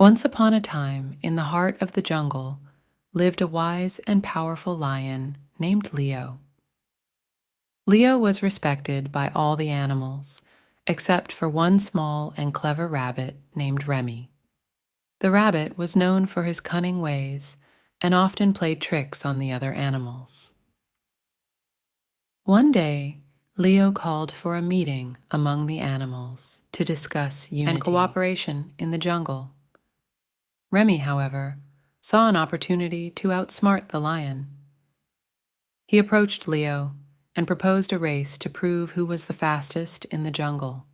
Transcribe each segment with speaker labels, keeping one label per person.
Speaker 1: Once upon a time, in the heart of the jungle, lived a wise and powerful lion named Leo. Leo was respected by all the animals, except for one small and clever rabbit named Remy. The rabbit was known for his cunning ways and often played tricks on the other animals. One day, Leo called for a meeting among the animals to discuss unity and cooperation in the jungle. Remy, however, saw an opportunity to outsmart the lion. He approached Leo and proposed a race to prove who was the fastest in the jungle.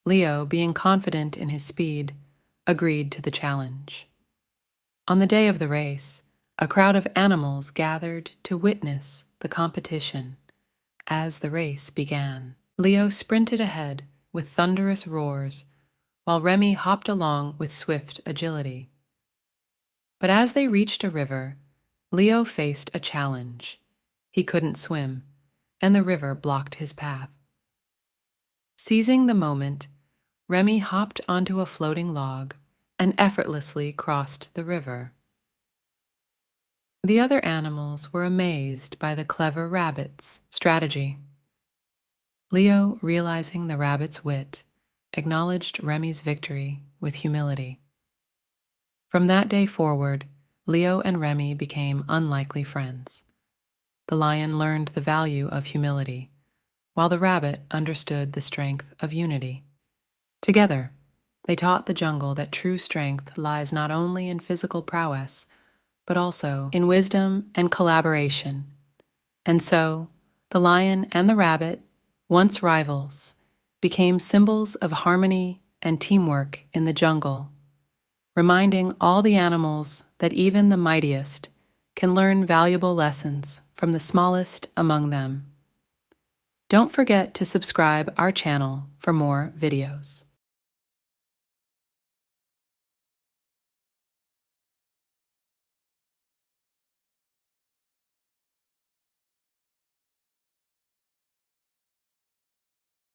Speaker 1: Leo, being confident in his speed, agreed to the challenge. On the day of the race, a crowd of animals gathered to witness the competition. As the race began, Leo sprinted ahead with thunderous roars, while Remy hopped along with swift agility. But as they reached a river, Leo faced a challenge. He couldn't swim, and the river blocked his path. Seizing the moment, Remy hopped onto a floating log and effortlessly crossed the river. The other animals were amazed by the clever rabbit's strategy. Leo, realizing the rabbit's wit, acknowledged Remy's victory with humility. From that day forward, Leo and Remy became unlikely friends. The lion learned the value of humility, while the rabbit understood the strength of unity. Together, they taught the jungle that true strength lies not only in physical prowess, but also in wisdom and collaboration. And so, the lion and the rabbit, once rivals, became symbols of harmony and teamwork in the jungle, reminding all the animals that even the mightiest can learn valuable lessons from the smallest among them. Don't forget to subscribe our channel for more videos.